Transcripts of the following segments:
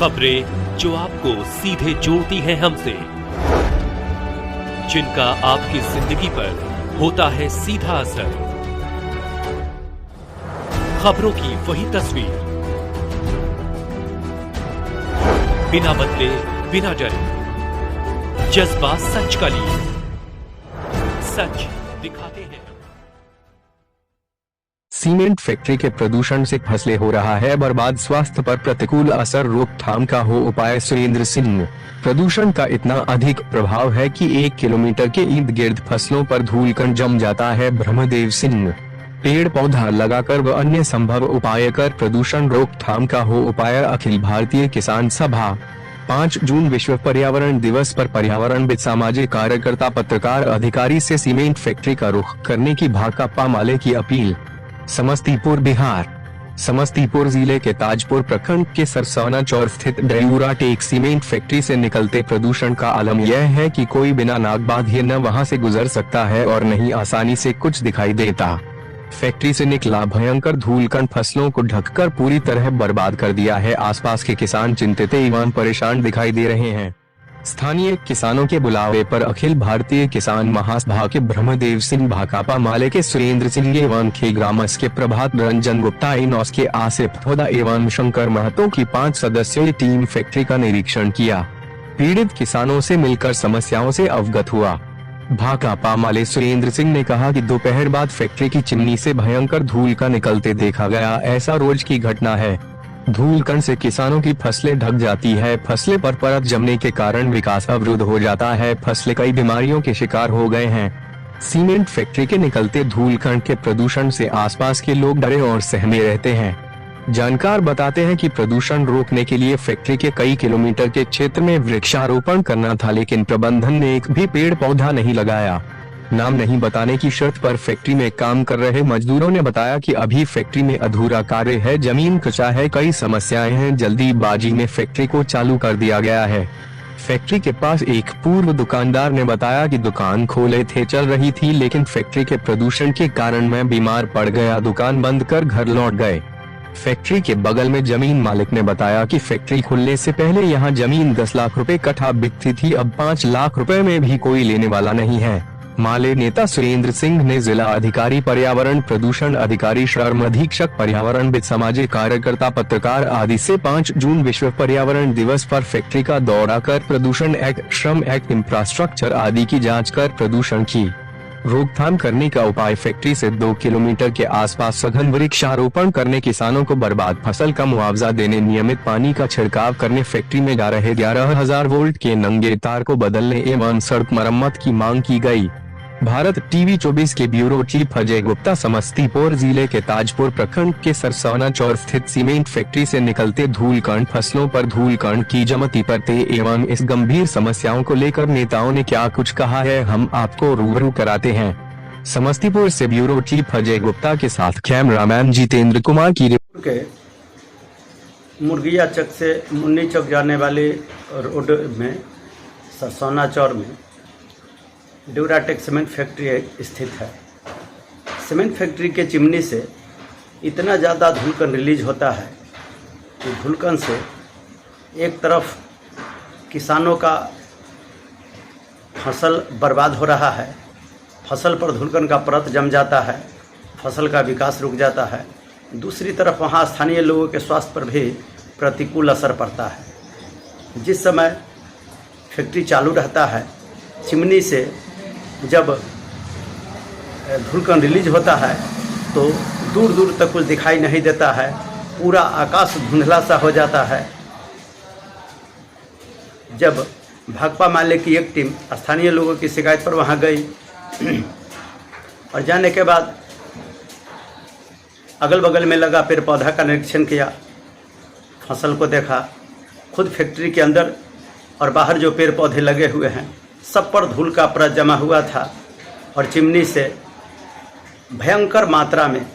खबरें जो आपको सीधे जोड़ती हैं हमसे, जिनका आपकी जिंदगी पर होता है सीधा असर। खबरों की वही तस्वीर, बिना बदले बिना डरे, जज्बा सच का लिए, सच दिखाते हैं। सीमेंट फैक्ट्री के प्रदूषण से फसलें हो रहा है बर्बाद, स्वास्थ्य पर प्रतिकूल असर, रोकथाम का हो उपाय। सुरेंद्र सिंह। प्रदूषण का इतना अधिक प्रभाव है कि 1 किलोमीटर के इर्द गिर्द फसलों पर धूलकण जम जाता है। ब्रह्मदेव सिंह। पेड़ पौधा लगाकर व अन्य संभव उपाय कर प्रदूषण रोकथाम का हो उपाय। अखिल भारतीय किसान सभा। 5 जून विश्व पर्यावरण दिवस पर पर्यावरणविद, सामाजिक कार्यकर्ता, पत्रकार, अधिकारी से सीमेंट फैक्ट्री का रुख करने की भाकपा माले की अपील। समस्तीपुर, बिहार। समस्तीपुर जिले के ताजपुर प्रखंड के सरसौना चौर स्थित ड्यूराटेक सीमेंट फैक्ट्री से निकलते प्रदूषण का आलम यह है कि कोई बिना नाक बांधे न वहां से गुजर सकता है और न ही आसानी से कुछ दिखाई देता। फैक्ट्री से निकला भयंकर धूलकण फसलों को ढककर पूरी तरह बर्बाद कर दिया है। आसपास के किसान चिंतित एवं परेशान दिखाई दे रहे हैं। स्थानीय किसानों के बुलावे पर अखिल भारतीय किसान महासभा के ब्रह्मदेव सिंह, भाकपा माले के सुरेंद्र सिंह एवं खेग्रामस के प्रभात रंजन गुप्ता, इनॉस के आसिफ थोदा एवं शंकर महतो की 5 सदस्यीय टीम फैक्ट्री का निरीक्षण किया। पीड़ित किसानों से मिलकर समस्याओं से अवगत हुआ। भाकपा माले सुरेंद्र सिंह ने कहा कि दोपहर बाद फैक्ट्री की चिमनी से भयंकर धूल का निकलते देखा गया। ऐसा रोज की घटना है। धूलकण से किसानों की फसलें ढक जाती है। फसलें पर परत जमने के कारण विकास अवरुद्ध हो जाता है। फसलें कई बीमारियों के शिकार हो गए हैं। सीमेंट फैक्ट्री के निकलते धूलकण के प्रदूषण से आसपास के लोग डरे और सहमे रहते हैं। जानकार बताते हैं कि प्रदूषण रोकने के लिए फैक्ट्री के कई किलोमीटर के क्षेत्र में वृक्षारोपण करना था, लेकिन प्रबंधन ने एक भी पेड़ पौधा नहीं लगाया। नाम नहीं बताने की शर्त पर फैक्ट्री में काम कर रहे मजदूरों ने बताया कि अभी फैक्ट्री में अधूरा कार्य है, जमीन कच्चा है, कई समस्याएं हैं। जल्दीबाजी में फैक्ट्री को चालू कर दिया गया है। फैक्ट्री के पास एक पूर्व दुकानदार ने बताया कि दुकान खोले थे, चल रही थी, लेकिन फैक्ट्री के प्रदूषण के कारण मैं बीमार पड़ गया, दुकान बंद कर घर लौट गए। फैक्ट्री के बगल में जमीन मालिक ने बताया कि फैक्ट्री खुलने से पहले यहाँ जमीन 10 लाख रुपए कट्ठा बिकती थी, अब 5 लाख रुपए में भी कोई लेने वाला नहीं है। माले नेता सुरेंद्र सिंह ने जिला अधिकारी पर्यावरण, प्रदूषण अधिकारी, श्रम अधीक्षक, पर्यावरणविद, सामाजिक कार्यकर्ता, पत्रकार आदि से 5 जून विश्व पर्यावरण दिवस पर फैक्ट्री का दौरा कर प्रदूषण एक्ट, श्रम एक्ट, इंफ्रास्ट्रक्चर आदि की जांच कर प्रदूषण की रोकथाम करने का उपाय। फैक्ट्री से 2 किलोमीटर के आसपास सघन वृक्षारोपण करने, किसानों को बर्बाद फसल का मुआवजा देने, नियमित पानी का छिड़काव करने, फैक्ट्री में जा रहे 11,000 वोल्ट के नंगे तार को बदलने एवं सड़क मरम्मत की मांग की गई। भारत टीवी 24 के ब्यूरो चीफ अजय गुप्ता। समस्तीपुर जिले के ताजपुर प्रखंड के सरसौना चौर स्थित सीमेंट फैक्ट्री से निकलते धूलकण फसलों पर धूलकण की जमती परतें एवं इस गंभीर समस्याओं को लेकर नेताओं ने क्या कुछ कहा है, हम आपको रूबरू कराते हैं। समस्तीपुर से ब्यूरो चीफ अजय गुप्ता के साथ कैमरामैन जितेंद्र कुमार की रिपोर्ट। के मुर्गिया चक से मुन्नी चौक जाने वाली रोड में सरसौना चौर में ड्यूराटेक सीमेंट फैक्ट्री स्थित है। सीमेंट फैक्ट्री के चिमनी से इतना ज़्यादा धूलकण रिलीज होता है कि धूलकण से एक तरफ किसानों का फसल बर्बाद हो रहा है, फसल पर धूलकण का परत जम जाता है, फसल का विकास रुक जाता है। दूसरी तरफ वहाँ स्थानीय लोगों के स्वास्थ्य पर भी प्रतिकूल असर पड़ता है। जिस समय फैक्ट्री चालू रहता है, चिमनी से जब धूलकण रिलीज होता है तो दूर दूर तक कुछ दिखाई नहीं देता है, पूरा आकाश धुंधला सा हो जाता है। जब भाकपा माले की एक टीम स्थानीय लोगों की शिकायत पर वहां गई और जाने के बाद अगल बगल में लगा पेड़ पौधा का निरीक्षण किया, फसल को देखा, खुद फैक्ट्री के अंदर और बाहर जो पेड़ पौधे लगे हुए हैं सब पर धूल का परत जमा हुआ था और चिमनी से भयंकर मात्रा में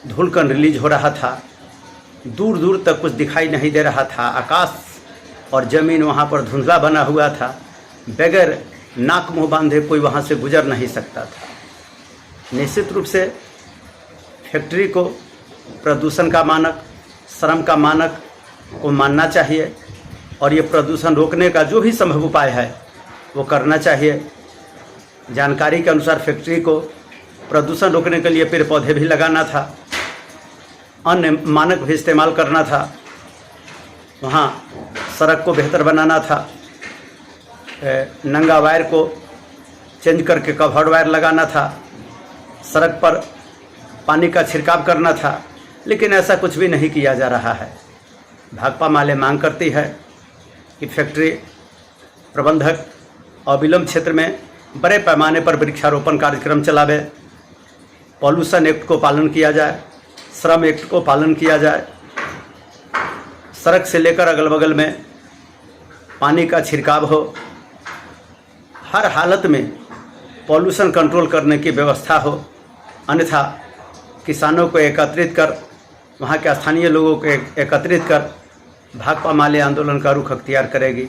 धूलकण रिलीज हो रहा था। दूर दूर तक कुछ दिखाई नहीं दे रहा था, आकाश और ज़मीन वहाँ पर धुंधला बना हुआ था। बगैर नाक मुँह बांधे कोई वहाँ से गुजर नहीं सकता था। निश्चित रूप से फैक्ट्री को प्रदूषण का मानक, श्रम का मानक को मानना चाहिए और ये प्रदूषण रोकने का जो भी संभव उपाय है वो करना चाहिए। जानकारी के अनुसार फैक्ट्री को प्रदूषण रोकने के लिए पेड़ पौधे भी लगाना था, अन्य मानक भी इस्तेमाल करना था, वहाँ सड़क को बेहतर बनाना था, नंगा वायर को चेंज करके कवर्ड वायर लगाना था, सड़क पर पानी का छिड़काव करना था, लेकिन ऐसा कुछ भी नहीं किया जा रहा है। भाकपा माले मांग करती है कि फैक्ट्री प्रबंधक अविलंब क्षेत्र में बड़े पैमाने पर वृक्षारोपण कार्यक्रम चलावे, पॉल्यूशन एक्ट को पालन किया जाए, श्रम एक्ट को पालन किया जाए, सड़क से लेकर अगल बगल में पानी का छिड़काव हो, हर हालत में पॉल्यूशन कंट्रोल करने की व्यवस्था हो, अन्यथा किसानों को एकत्रित कर, वहाँ के स्थानीय लोगों को एकत्रित कर भाकपा माले आंदोलन का रुख अख्तियार करेगी।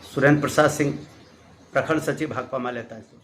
सुरेंद्र प्रसाद सिंह, प्रखंड सचिव भाकपा माले ताजपुर।